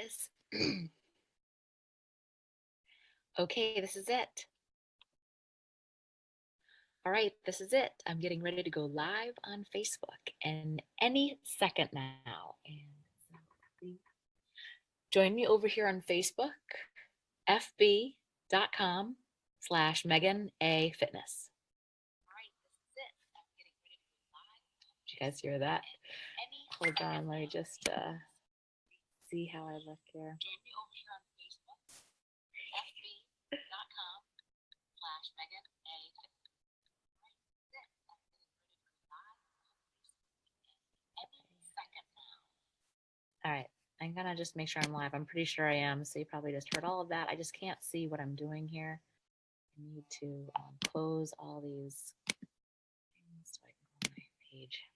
guys. Okay, this is it. All right, this is it. I'm getting ready to go live on Facebook and any second now. And join me over here on Facebook, fb.com/MegginAFitness. All right, this is it. I'm getting ready to go live. Did you guys hear that? Hold on, let me just see how I look here. Join me over here on Facebook, fb.com/MegginAFitness. All right, I'm gonna just make sure I'm live. I'm pretty sure I am, so you probably just heard all of that. I just can't see what I'm doing here. I need to close all these things so I can go on my page.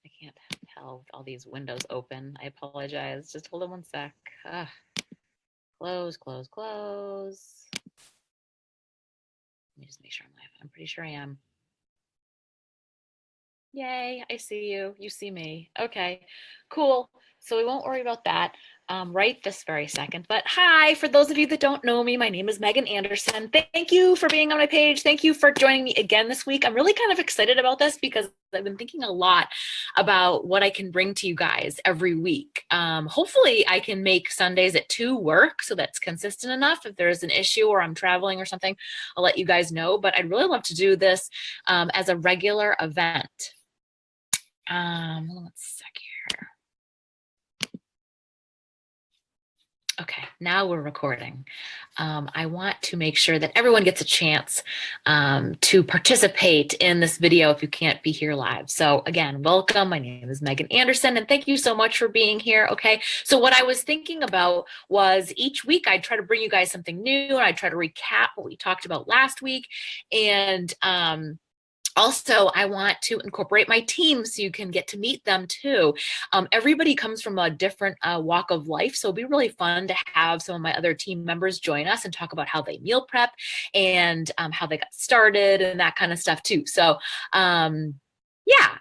I can't tell with all these windows open. I apologize. Just hold on one sec. Close, close, close. Let me just make sure I'm live. I'm pretty sure I am. Yay, I see you. You see me. Okay, cool. So we won't worry about that right this very second. But hi, for those of you that don't know me, my name is Meggin Anderson. Thank you for being on my page. Thank you for joining me again this week. I'm really kind of excited about this because I've been thinking a lot about what I can bring to you guys every week. Hopefully I can make Sundays at 2 work so that's consistent enough. If there's an issue or I'm traveling or something, I'll let you guys know. But I'd really love to do this as a regular event. Hold on one sec here. Okay, now we're recording. I want to make sure that everyone gets a chance to participate in this video if you can't be here live. So again, welcome. My name is Meggin Anderson, and thank you so much for being here. Okay, so what I was thinking about was each week I'd try to bring you guys something new, and I'd try to recap what we talked about last week. And also, I want to incorporate my team so you can get to meet them too. Everybody comes from a different walk of life, so it'll be really fun to have some of my other team members join us and talk about how they meal prep and how they got started and that kind of stuff too. So yeah,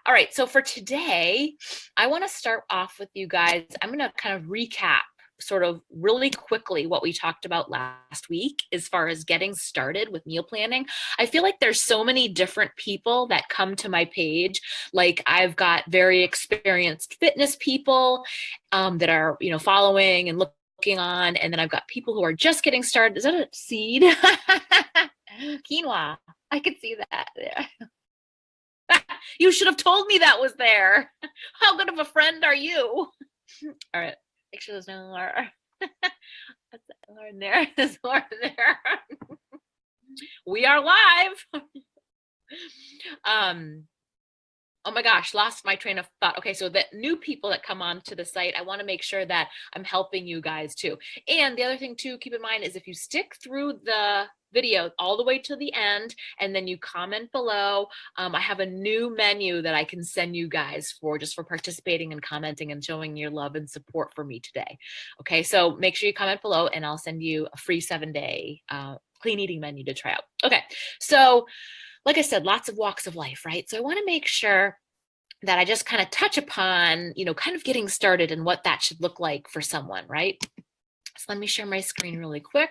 all right. So for today, I want to start off with you guys. I'm going to kind of recap sort of really quickly what we talked about last week as far as getting started with meal planning. I feel like there's so many different people that come to my page. Like I've got very experienced fitness people that are, you know, following and looking on. And then I've got people who are just getting started. Is that a seed? Quinoa. I could see that there. You should have told me that was there. How good of a friend are you? All right. Make sure there's no more. What's that more in there? There's more in there. We are live. Oh my gosh, lost my train of thought. Okay, so the new people that come on to the site, I want to make sure that I'm helping you guys too. And the other thing too, keep in mind is if you stick through the video all the way to the end and then you comment below, I have a new menu that I can send you guys for just for participating and commenting and showing your love and support for me today. Okay, so make sure you comment below and I'll send you a free 7-day clean eating menu to try out. Okay, so like I said, lots of walks of life, right? So I want to make sure that I just kind of touch upon, you know, kind of getting started and what that should look like for someone, right? So let me share my screen really quick.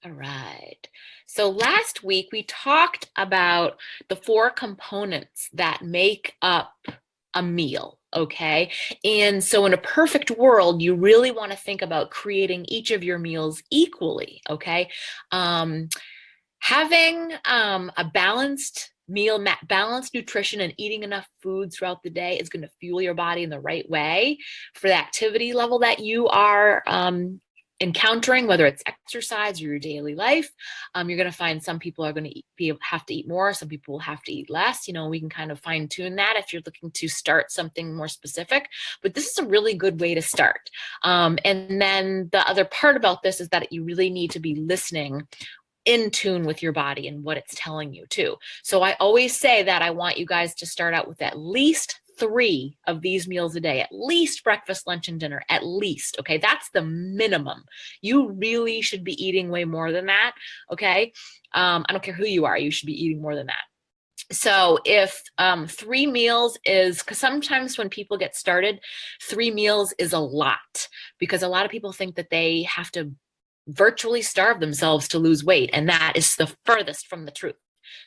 All right. So last week we talked about the 4 components that make up a meal. Okay. And so in a perfect world, you really want to think about creating each of your meals equally. Okay. Having a balanced meal, balanced nutrition and eating enough food throughout the day is going to fuel your body in the right way for the activity level that you are encountering, whether it's exercise or your daily life. You're going to find some people are going to have to eat more. Some people will have to eat less. You know, we can kind of fine tune that if you're looking to start something more specific, but this is a really good way to start. And then the other part about this is that you really need to be listening in tune with your body and what it's telling you too. So I always say that I want you guys to start out with at least 3 of these meals a day, at least breakfast, lunch, and dinner, at least, okay? That's the minimum. You really should be eating way more than that, okay? I don't care who you are, you should be eating more than that. So if 3 meals is, because sometimes when people get started, 3 meals is a lot, because a lot of people think that they have to virtually starve themselves to lose weight, and that is the furthest from the truth.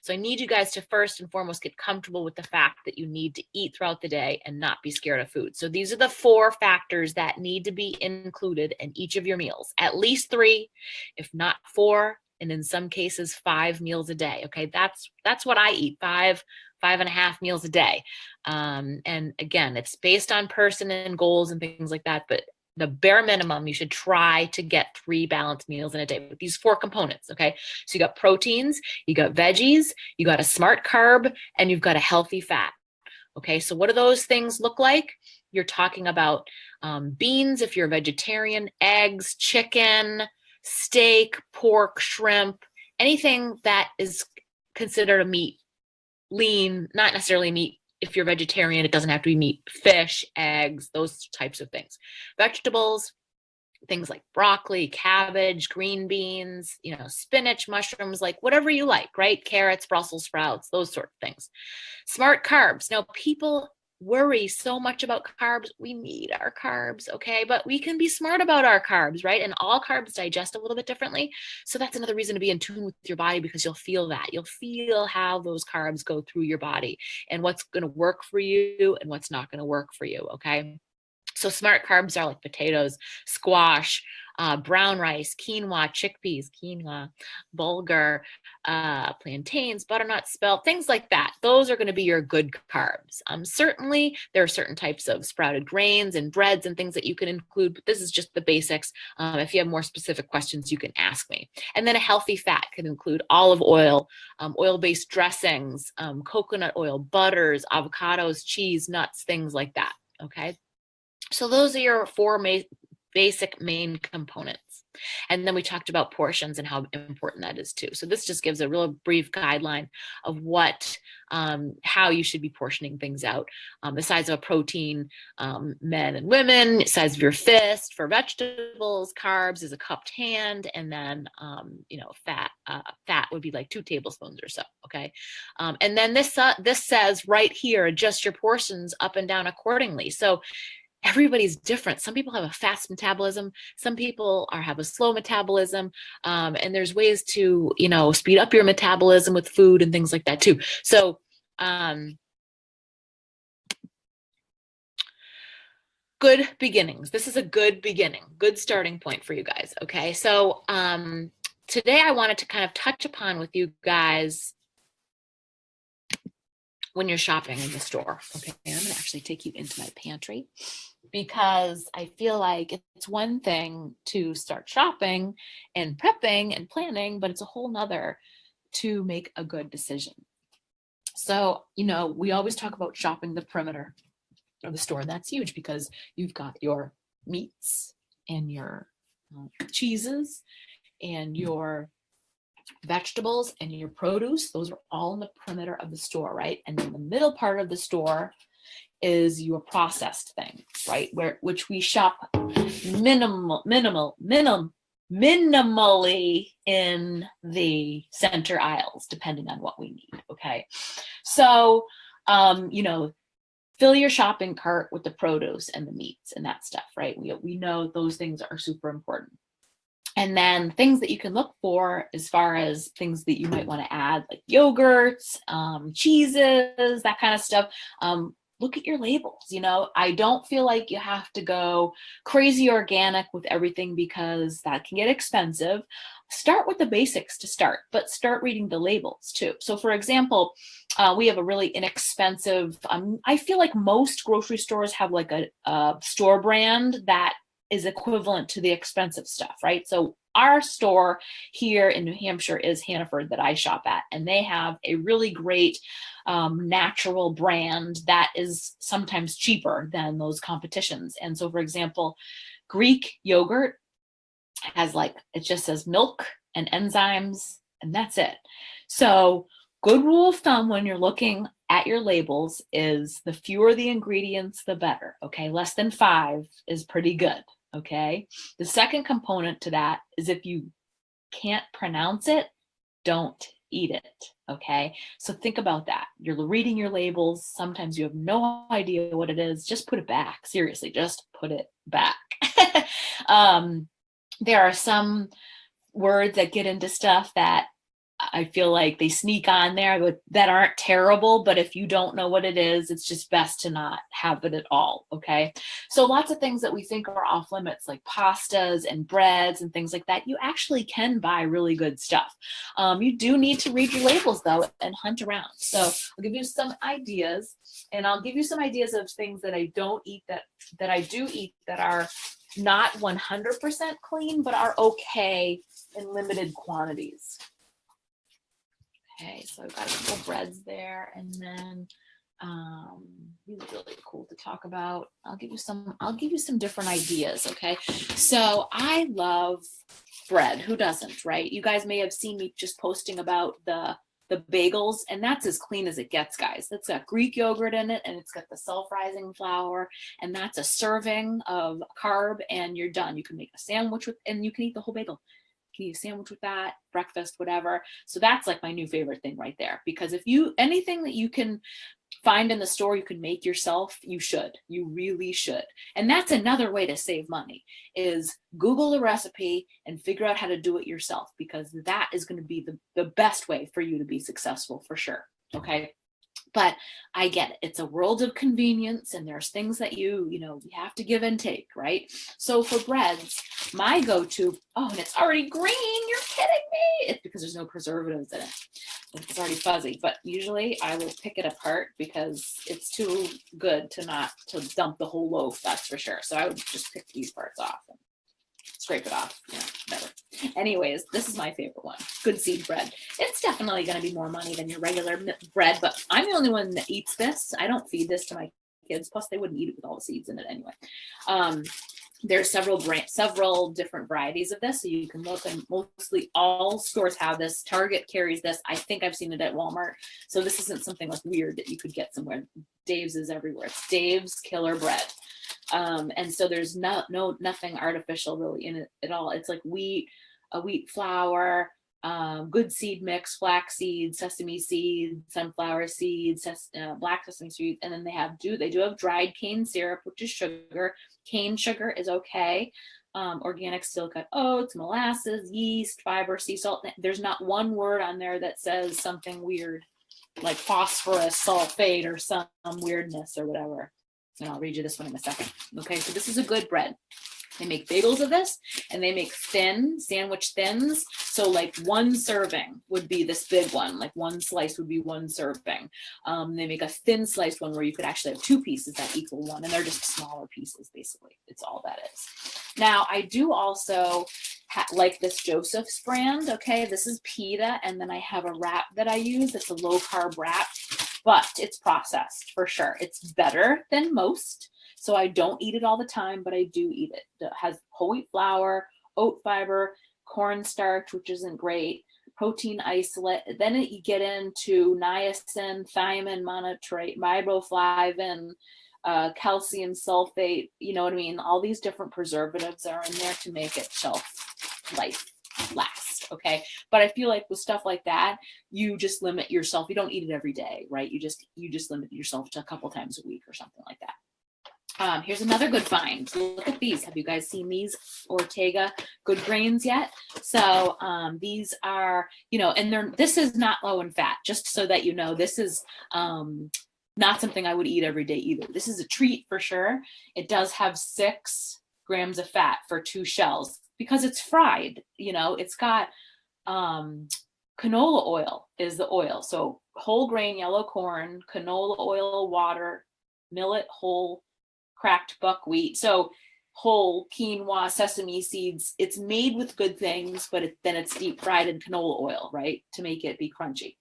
So I need you guys to first and foremost get comfortable with the fact that you need to eat throughout the day and not be scared of food. So these are the 4 factors that need to be included in each of your meals. At least 3, if not 4, and in some cases 5 meals a day. Okay, that's what I eat, 5.5 meals a day. And again, it's based on person and goals and things like that, but the bare minimum, you should try to get 3 balanced meals in a day with these 4 components. Okay, so you got proteins, you got veggies, you got a smart carb, and you've got a healthy fat. Okay, so what do those things look like? You're talking about beans if you're a vegetarian, eggs, chicken, steak, pork, shrimp, anything that is considered a meat. Lean, not necessarily meat. If you're vegetarian, it doesn't have to be meat. Fish, eggs, those types of things. Vegetables, things like broccoli, cabbage, green beans, spinach, mushrooms, like whatever you like, right? Carrots, Brussels sprouts, those sort of things. Smart carbs. Now, people worry so much about carbs. We need our carbs, okay? But we can be smart about our carbs, right? And all carbs digest a little bit differently. So that's another reason to be in tune with your body, because you'll feel that. You'll feel how those carbs go through your body and what's going to work for you and what's not going to work for you, okay? So smart carbs are like potatoes, squash, brown rice, chickpeas, bulgur, plantains, butternut, spelt, things like that. Those are going to be your good carbs. Certainly, there are certain types of sprouted grains and breads and things that you can include, but this is just the basics. If you have more specific questions, you can ask me. And then a healthy fat can include olive oil, oil-based dressings, coconut oil, butters, avocados, cheese, nuts, things like that. Okay. So those are your 4 basic main components. And then we talked about portions and how important that is too. So this just gives a real brief guideline of how you should be portioning things out. The size of a protein, men and women, size of your fist. For vegetables, carbs is a cupped hand, and then fat would be like 2 tablespoons or so. Okay, and then this says right here, adjust your portions up and down accordingly. So everybody's different. Some people have a fast metabolism. Some people have a slow metabolism. And there's ways to, speed up your metabolism with food and things like that too. So, good beginnings. This is a good beginning, good starting point for you guys. Okay. So, today I wanted to kind of touch upon with you guys when you're shopping in the store. Okay. I'm going to actually take you into my pantry, because I feel like it's one thing to start shopping and prepping and planning, but it's a whole nother to make a good decision. So, we always talk about shopping the perimeter of the store, and that's huge because you've got your meats and your cheeses and your vegetables and your produce. Those are all in the perimeter of the store, right? And then the middle part of the store is your processed thing, right? Which we shop minimally in the center aisles, depending on what we need. Okay. So, fill your shopping cart with the produce and the meats and that stuff, right? We know those things are super important. And then things that you can look for as far as things that you might want to add, like yogurts, cheeses, that kind of stuff. Look at your labels. I don't feel like you have to go crazy organic with everything, because that can get expensive. Start with the basics to start, but start reading the labels too. So for example, we have a really inexpensive, I feel like most grocery stores have like a store brand that is equivalent to the expensive stuff, right? So our store here in New Hampshire is Hannaford, that I shop at, and they have a really great natural brand that is sometimes cheaper than those competitions. And so, for example, Greek yogurt has it just says milk and enzymes, and that's it. So good rule of thumb when you're looking at your labels is the fewer the ingredients, the better. Okay, less than 5 is pretty good. Okay, the second component to that is if you can't pronounce it, don't eat it. Okay. So think about that. You're reading your labels. Sometimes you have no idea what it is. Just put it back. Seriously, just put it back. There are some words that get into stuff that I feel like they sneak on there, but that aren't terrible. But if you don't know what it is, it's just best to not have it at all. Okay. So lots of things that we think are off limits, like pastas and breads and things like that, you actually can buy really good stuff. You do need to read your labels though and hunt around. So I'll give you some ideas, and I'll give you some ideas of things that I don't eat that I do eat that are not 100% clean, but are okay in limited quantities. Okay, so I've got a couple breads there, and then these are really cool to talk about. I'll give you some different ideas. Okay, so I love bread. Who doesn't, right? You guys may have seen me just posting about the bagels, and that's as clean as it gets, guys. That's got Greek yogurt in it, and it's got the self-rising flour, and that's a serving of carb, and you're done. You can make a sandwich with, and you can eat the whole bagel. Can eat a sandwich with that, breakfast, whatever. So that's like my new favorite thing right there. Because if you, anything that you can find in the store, you can make yourself, you should. You really should. And that's another way to save money, is Google a recipe and figure out how to do it yourself, because that is going to be the best way for you to be successful for sure. Okay. But I get it. It's a world of convenience, and there's things that you have to give and take, right? So for breads, my go-to, oh, and it's already green. You're kidding me. It's because there's no preservatives in it. It's already fuzzy, but usually I will pick it apart because it's too good to dump the whole loaf. That's for sure. So I would just pick these parts off and scrape it off, whatever. Anyways, this is my favorite one, good seed bread. It's definitely going to be more money than your regular bread, but I'm the only one that eats this. I don't feed this to my kids. Plus they wouldn't eat it with all the seeds in it anyway. There's several different varieties of this. So you can look, and mostly all stores have this. Target carries this. I think I've seen it at Walmart. So this isn't something like weird that you could get somewhere. Dave's is everywhere. It's Dave's Killer Bread. And so there's nothing artificial really in it at all. It's like a wheat flour, good seed mix, flax seeds, sesame seeds, sunflower seeds, black sesame seeds, and then they do have dried cane syrup, which is sugar. Cane sugar is okay. Organic steel-cut oats, molasses, yeast, fiber, sea salt. There's not one word on there that says something weird like phosphorus, sulfate, or some weirdness or whatever. And I'll read you this one in a second. Okay, so this is a good bread. They make bagels of this, and they make thin sandwich thins. So like one serving would be this big one, like one slice would be one serving. They make a thin sliced one where you could actually have two pieces that equal one, and they're just smaller pieces, basically. It's all that is. Now, I do also like this Joseph's brand. Okay, this is pita, and then I have a wrap that I use. It's a low carb wrap, but it's processed for sure. It's better than most. So I don't eat it all the time, but I do eat it. It has whole wheat flour, oat fiber, cornstarch, which isn't great, protein isolate. Then you get into niacin, thiamine, monotrate, riboflavin, calcium sulfate. You know what I mean? All these different preservatives are in there to make it shelf life last. Okay. But I feel like with stuff like that, you just limit yourself. You don't eat it every day, right? You just limit yourself to a couple times a week or something like that. Here's another good find. Look at these. Have you guys seen these Ortega good grains yet? So these are, and this is not low in fat, just so that you know. This is not something I would eat every day either. This is a treat for sure. It does have 6 grams of fat for 2 shells because it's fried. It's got canola oil is the oil. So whole grain yellow corn, canola oil, water, millet, whole cracked buckwheat, so whole quinoa, sesame seeds. It's made with good things, but then it's deep fried in canola oil, right, to make it be crunchy.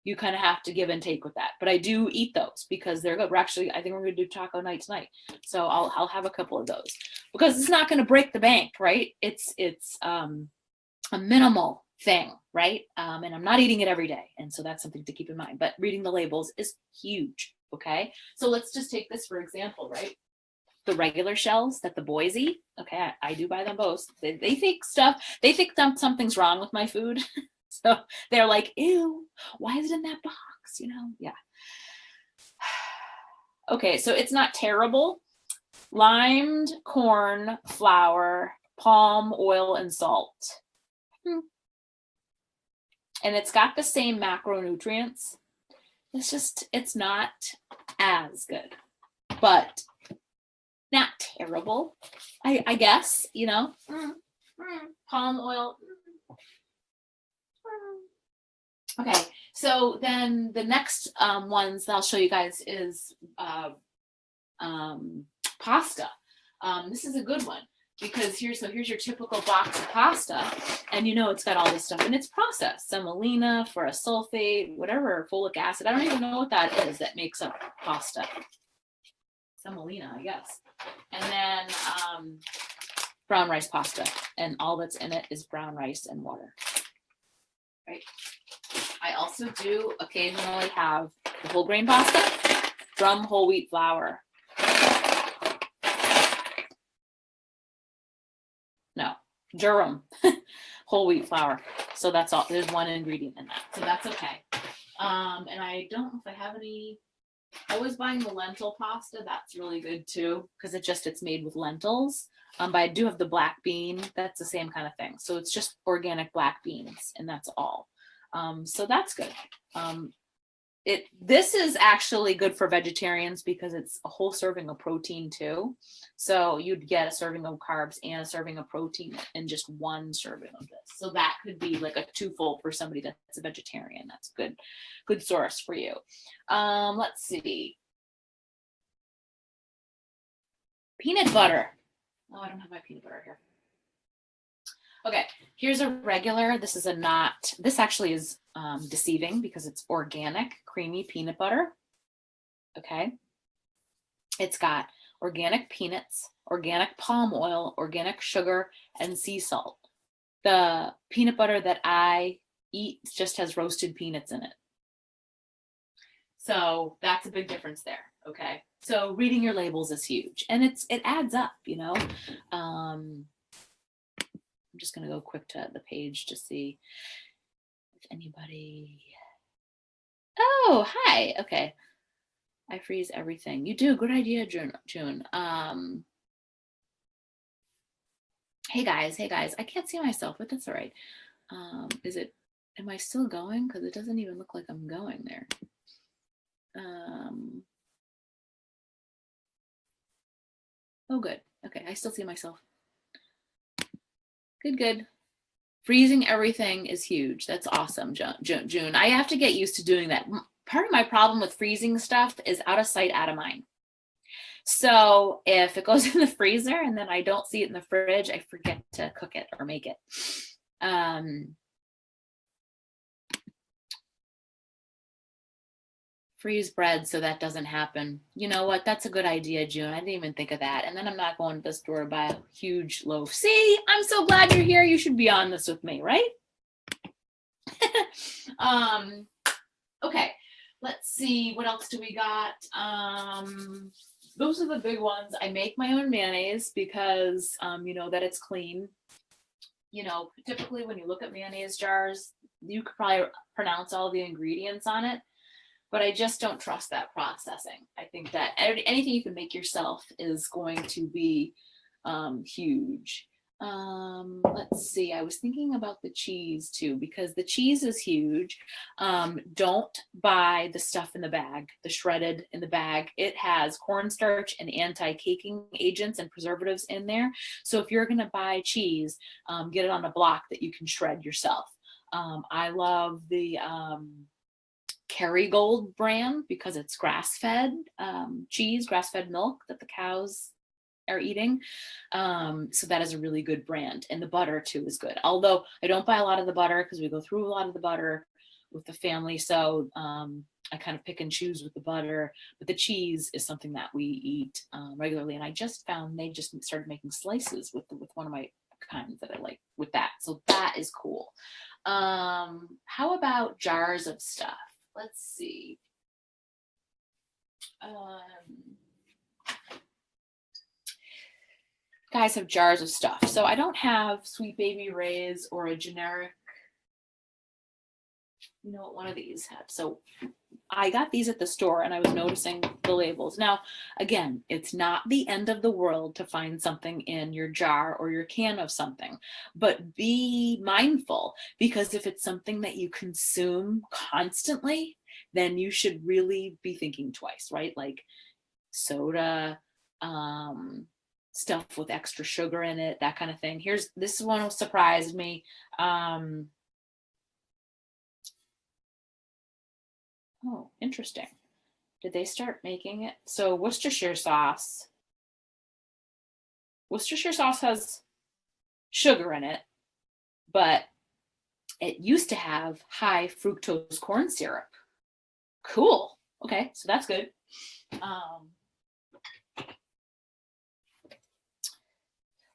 You kind of have to give and take with that, but I do eat those because they're good. I think we're going to do taco night tonight, so I'll have a couple of those because it's not going to break the bank, right? It's a minimal thing, right? And I'm not eating it every day, and so that's something to keep in mind. But reading the labels is huge. Okay, so let's just take this for example, right? The regular shells that the boys eat. Okay, I do buy them both. They think something's wrong with my food. So they're like, ew, why is it in that box? You know, yeah. Okay, so it's not terrible. Limed corn flour, palm oil, and salt. And it's got the same macronutrients. It's not as good, but not terrible, I guess, you know. Palm oil. Okay, so then the next ones that I'll show you guys is pasta. This is a good one because here's your typical box of pasta, and you know it's got all this stuff and it's processed. Semolina, ferrous sulfate, whatever, folic acid. I don't even know what that is that makes up pasta. Semolina, I guess. And then brown rice pasta, and all that's in it is brown rice and water. Right. I also do occasionally have the whole grain pasta from whole wheat flour. No, durum whole wheat flour. So that's all. There's one ingredient in that, so that's okay. And I don't know if I have any. I was buying the lentil pasta. That's really good too because it's made with lentils. But I do have the black bean. That's the same kind of thing. So it's just organic black beans, and that's all. So that's good. This is actually good for vegetarians because it's a whole serving of protein too. So you'd get a serving of carbs and a serving of protein in just one serving of this. So that could be like a twofold for somebody that's a vegetarian. That's a good source for you. Let's see. Peanut butter. Oh, I don't have my peanut butter here. Okay, here's a regular. This actually is deceiving because it's organic, creamy peanut butter. Okay. It's got organic peanuts, organic palm oil, organic sugar, and sea salt. The peanut butter that I eat just has roasted peanuts in it. So that's a big difference there. Okay. So reading your labels is huge, and it adds up, you know. I'm just going to go quick to the page to see if anybody. Oh, hi. Okay. I freeze everything. You do. Good idea, June. Hey guys. I can't see myself, but that's all right. Am I still going? Because it doesn't even look like I'm going there. Oh, good. Okay. I still see myself. Good. Freezing everything is huge. That's awesome, June. I have to get used to doing that. Part of my problem with freezing stuff is out of sight, out of mind. So if it goes in the freezer and then I don't see it in the fridge, I forget to cook it or make it. Freeze bread so that doesn't happen. You know what? That's a good idea, June. I didn't even think of that. And then I'm not going to the store to buy a huge loaf. See, I'm so glad you're here. You should be on this with me, right? Okay, let's see. What else do we got? Those are the big ones. I make my own mayonnaise because you know that it's clean. You know, typically when you look at mayonnaise jars, you could probably pronounce all the ingredients on it. But I just don't trust that processing. I think that anything you can make yourself is going to be huge. Let's see. I was thinking about the cheese too, because the cheese is huge. Don't buy the stuff in the bag, the shredded in the bag. It has cornstarch and anti-caking agents and preservatives in there. So if you're going to buy cheese, get it on a block that you can shred yourself. I love the Kerrygold brand because it's grass-fed cheese, grass-fed milk that the cows are eating. So that is a really good brand. And the butter too is good. Although I don't buy a lot of the butter because we go through a lot of the butter with the family. So I kind of pick and choose with the butter. But the cheese is something that we eat regularly. And I just found they just started making slices with one of my kinds that I like with that. So that is cool. How about jars of stuff? Let's see. Guys have jars of stuff. So I don't have Sweet Baby Ray's or a generic you know what one of these had. So I got these at the store and I was noticing the labels. Now, again, it's not the end of the world to find something in your jar or your can of something, but be mindful, because if it's something that you consume constantly, then you should really be thinking twice, right? Like soda, stuff with extra sugar in it, that kind of thing. This one surprised me. Oh, interesting. Did they start making it? So Worcestershire sauce has sugar in it, but it used to have high fructose corn syrup. Cool. Okay, so that's good.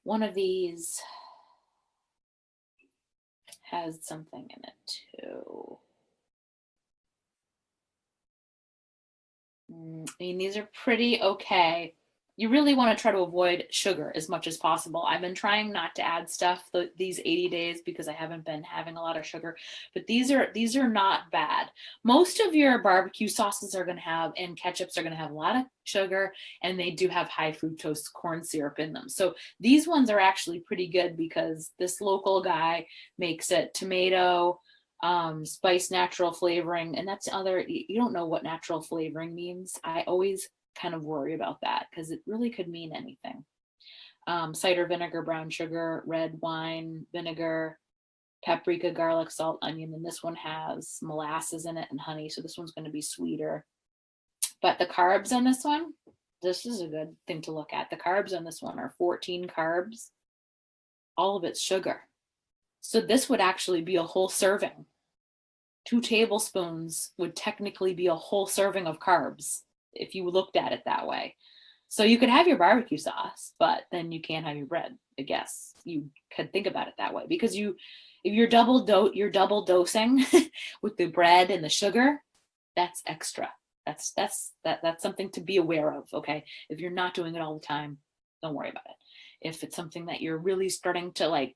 One of these has something in it too. I mean, these are pretty okay. You really want to try to avoid sugar as much as possible. I've been trying not to add stuff these 80 days because I haven't been having a lot of sugar, but these are not bad. Most of your barbecue sauces are going to have, and ketchups are going to have a lot of sugar, and they do have high fructose corn syrup in them. So these ones are actually pretty good because this local guy makes it tomato, spice, natural flavoring, and that's other, you don't know what natural flavoring means. I always kind of worry about that because it really could mean anything. Cider vinegar, brown sugar, red wine vinegar, paprika, garlic, salt, onion, and this one has molasses in it and honey, so this one's going to be sweeter. But the carbs on this one, this is a good thing to look at. The carbs on this one are 14 carbs. All of it's sugar. So this would actually be a whole serving. 2 tablespoons would technically be a whole serving of carbs if you looked at it that way. So you could have your barbecue sauce, but then you can't have your bread. I guess you could think about it that way, because if you're double dosing with the bread and the sugar, that's extra. That's something to be aware of. Okay, if you're not doing it all the time, don't worry about it. If it's something that you're really starting to like,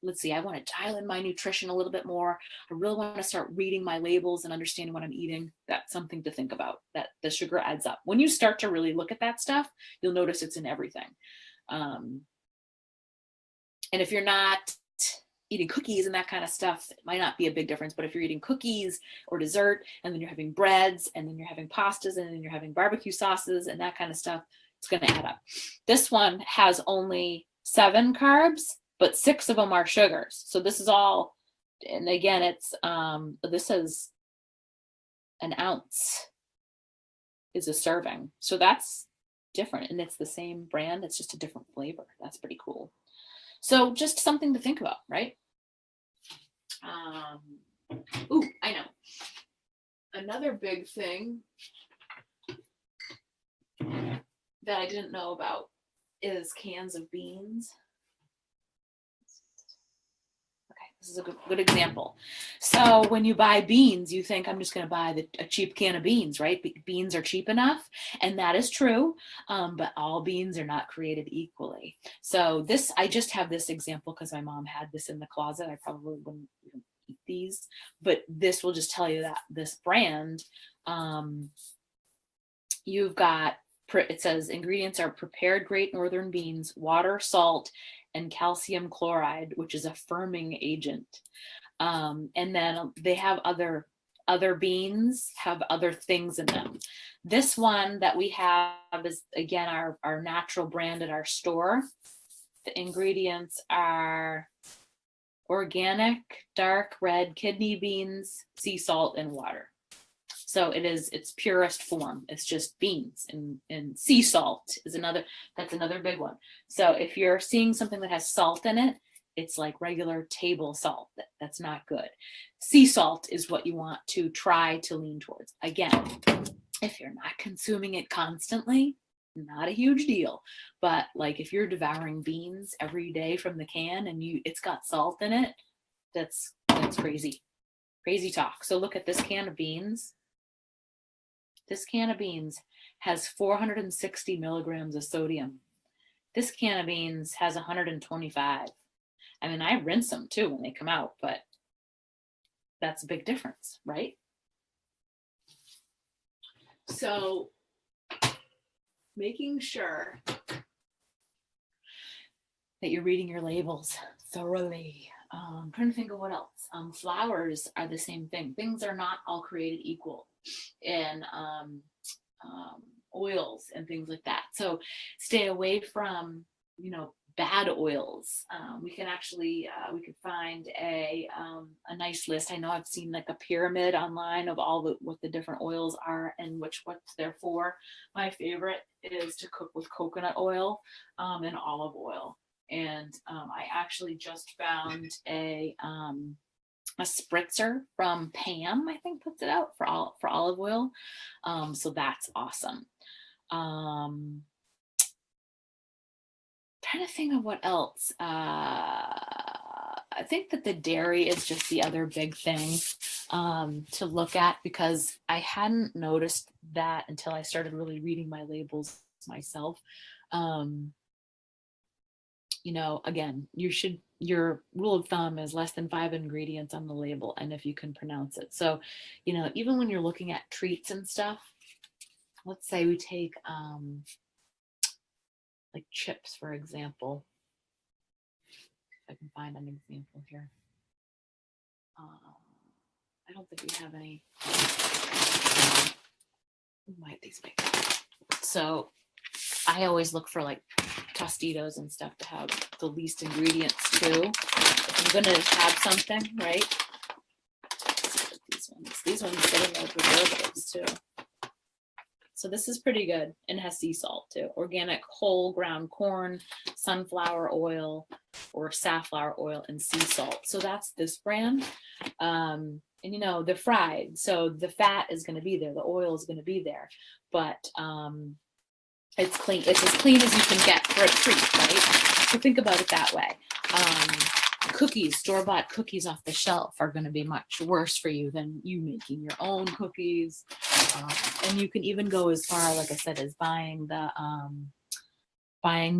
let's see, I want to dial in my nutrition a little bit more, I really want to start reading my labels and understanding what I'm eating, that's something to think about, that the sugar adds up. When you start to really look at that stuff, you'll notice it's in everything. And if you're not eating cookies and that kind of stuff, it might not be a big difference. But if you're eating cookies or dessert, and then you're having breads, and then you're having pastas, and then you're having barbecue sauces and that kind of stuff, it's going to add up. This one has only 7 carbs, but 6 of them are sugars. So this is all, and again, it's this is an ounce is a serving. So that's different, and it's the same brand, it's just a different flavor. That's pretty cool. So just something to think about, right? Ooh, I know. Another big thing that I didn't know about is cans of beans. This is a good example. So when you buy beans, you think, I'm just going to buy a cheap can of beans, right? Beans are cheap enough, and that is true, but all beans are not created equally. So I just have this example because my mom had this in the closet. I probably wouldn't even eat these, but this will just tell you that this brand, you've got, it says ingredients are prepared Great Northern beans, water, salt, and calcium chloride, which is a firming agent. And then they have other beans have other things in them. This one that we have is, again, our natural brand at our store. The ingredients are organic, dark red kidney beans, sea salt, and water. So its purest form. It's just beans, and sea salt is that's another big one. So if you're seeing something that has salt in it, it's like regular table salt. That's not good. Sea salt is what you want to try to lean towards. Again, if you're not consuming it constantly, not a huge deal. But like if you're devouring beans every day from the can and it's got salt in it, that's crazy. Crazy talk. So look at this can of beans. This can of beans has 460 milligrams of sodium. This can of beans has 125. I mean, I rinse them too when they come out, but That's a big difference, right? So making sure that you're reading your labels thoroughly. Trying to think of what else. Flours are the same thing. Things are not all created equal in oils and things like that. So stay away from, bad oils. We can actually, we could find a nice list. I know I've seen like a pyramid online of all what the different oils are and what they're for. My favorite is to cook with coconut oil and olive oil. And I actually just found a spritzer from Pam, I think puts it out for olive oil. So that's awesome. Trying to think of what else. I think that the dairy is just the other big thing to look at, because I hadn't noticed that until I started really reading my labels myself. Again, your rule of thumb is less than 5 ingredients on the label, and if you can pronounce it. So, even when you're looking at treats and stuff, let's say we take like chips, for example. If I can find an example here. I don't think we have any. These might be. So I always look for like Tostitos and stuff to have the least ingredients too. If I'm gonna have something, right? These ones get in like preservatives too. So this is pretty good, and has sea salt too. Organic whole ground corn, sunflower oil, or safflower oil, and sea salt. So that's this brand. And they're fried, so the fat is going to be there, the oil is going to be there, but it's clean. It's as clean as you can get for a treat, right? So think about it that way. Cookies, store-bought cookies off the shelf are going to be much worse for you than you making your own cookies. And you can even go as far, like I said, as buying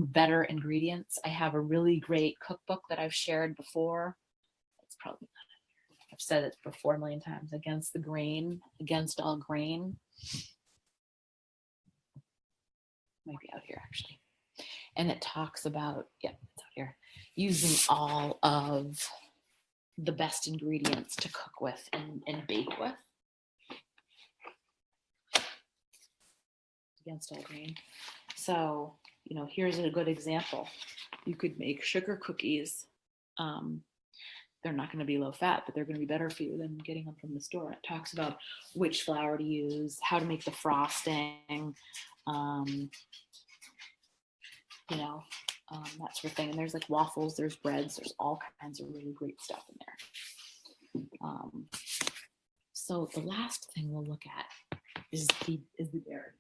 better ingredients. I have a really great cookbook that I've shared before. It's probably not, I've said it before a million times. Against All Grain. Might be out here actually. And it talks about, it's out here, using all of the best ingredients to cook with and bake with. Against All Grain. So, here's a good example. You could make sugar cookies. They're not going to be low fat, but they're going to be better for you than getting them from the store. It talks about which flour to use, how to make the frosting, that sort of thing. And there's like waffles, there's breads, there's all kinds of really great stuff in there. So the last thing we'll look at is the dairy.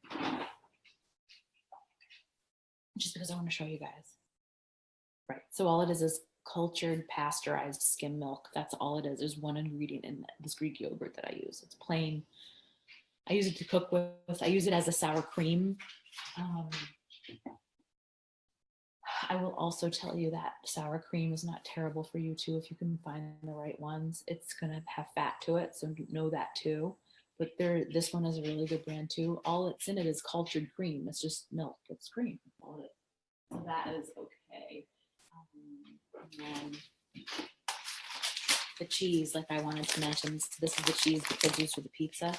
Just because I want to show you guys. Right. So all it is cultured pasteurized skim milk. That's all it is. There's one ingredient in this Greek yogurt that I use. It's plain. I use it to cook with. I use it as a sour cream. I will also tell you that sour cream is not terrible for you too if you can find the right ones. It's going to have fat to it, so know that too. But this one is a really good brand too. All it's in it is cultured cream. It's just milk. It's cream. So that is okay. And then the cheese, like I wanted to mention, this is the cheese the kids use for the pizza.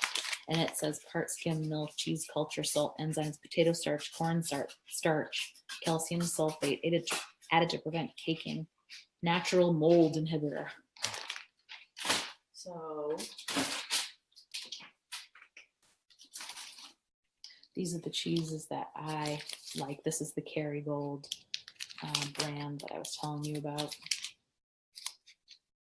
And it says part skim milk, cheese culture, salt, enzymes, potato starch, corn starch, calcium sulfate, added to prevent caking, natural mold inhibitor. So these are the cheeses that I like. This is the Kerrygold brand that I was telling you about.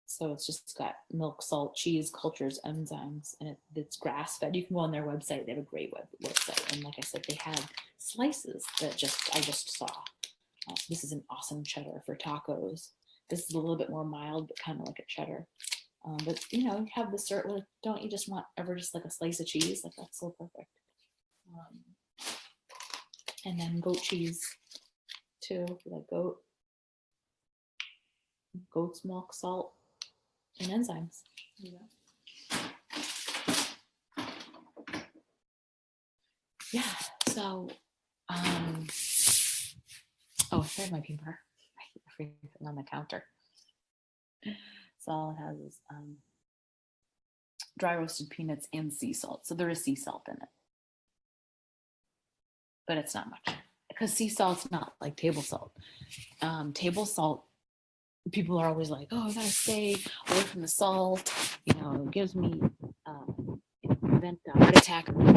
So it's just got milk, salt, cheese, cultures, enzymes, and it's grass-fed. You can go on their website. They have a great website. And like I said, they have slices that I just saw. This is an awesome cheddar for tacos. This is a little bit more mild, but kind of like a cheddar. But you have the certain, don't you just want just like a slice of cheese? Like that's so perfect. And then goat cheese too, like goat's milk, salt, and enzymes. Yeah, so, oh, there's my paper. I keep everything on the counter. So all it has is dry roasted peanuts and sea salt. So there is sea salt in it, but it's not much because sea salt's not like table salt. Table salt, people are always like, oh, I gotta stay away from the salt. It gives me prevent heart attack or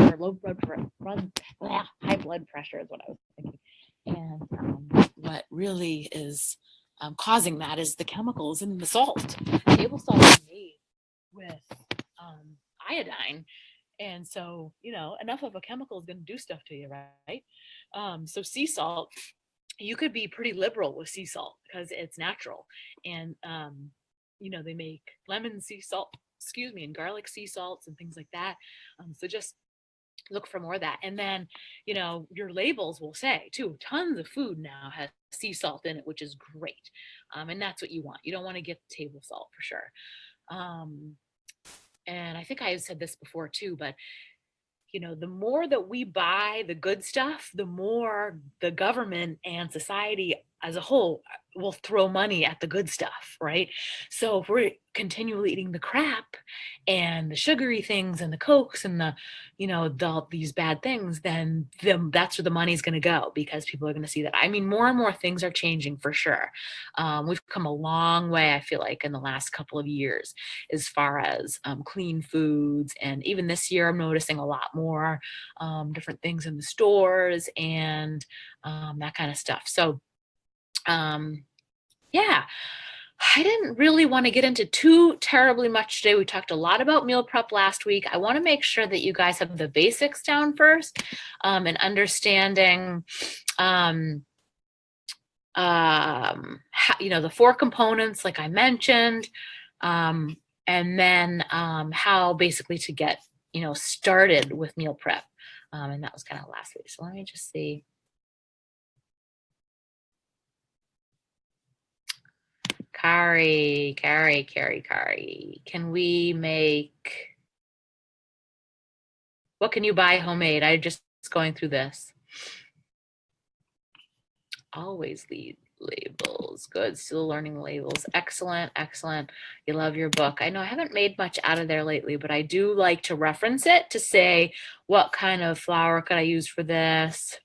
high blood pressure is what I was thinking. And what really is causing that is the chemicals in the salt. Table salt is made with iodine. And so, enough of a chemical is going to do stuff to you, right? So sea salt, you could be pretty liberal with sea salt because it's natural. And, they make lemon sea salt, and garlic sea salts and things like that. So just look for more of that. And then, your labels will say too, tons of food now has sea salt in it, which is great. And that's what you want. You don't want to get table salt for sure. And I think I have said this before too, but the more that we buy the good stuff, the more the government and society as a whole will throw money at the good stuff, right? So if we're continually eating the crap and the sugary things and the cokes and these bad things, then that's where the money's going to go because people are going to see that. I mean, more and more things are changing for sure. We've come a long way, I feel like, in the last couple of years as far as clean foods. And even this year, I'm noticing a lot more different things in the stores and that kind of stuff. So, yeah, I didn't really want to get into too terribly much today. We talked a lot about meal prep last week. I want to make sure that you guys have the basics down first and understanding how, the 4 components like I mentioned, and then how basically to get started with meal prep, and that was kind of last week. So let me just see. Kari, can we make, what can you buy homemade? I just going through this. Always lead labels. Good. Still learning labels. Excellent. You love your book. I know I haven't made much out of there lately, but I do like to reference it to say what kind of flour could I use for this.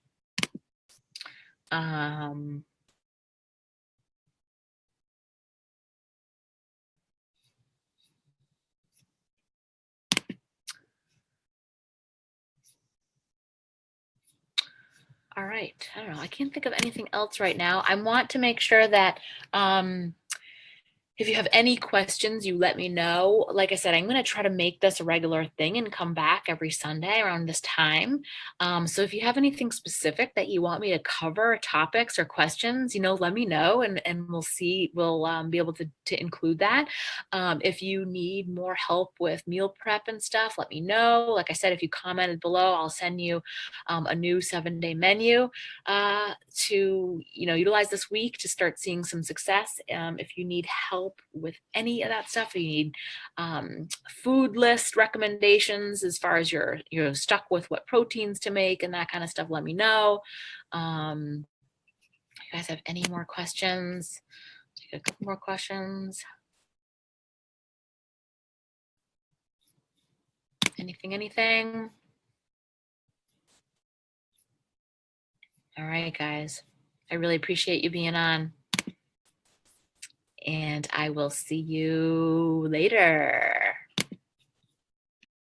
All right. I don't know. I can't think of anything else right now. I want to make sure that if you have any questions, you let me know. Like I said, I'm going to try to make this a regular thing and come back every Sunday around this time. So if you have anything specific that you want me to cover, topics or questions, let me know and we'll see, we'll be able to include that. If you need more help with meal prep and stuff, let me know. Like I said, if you commented below, I'll send you a new 7-day menu to utilize this week to start seeing some success. If you need help with any of that stuff, you need food list recommendations as far as you're stuck with what proteins to make and that kind of stuff, let me know. You guys have any more questions? Take a couple more questions. Anything? All right, guys. I really appreciate you being on. And I will see you later.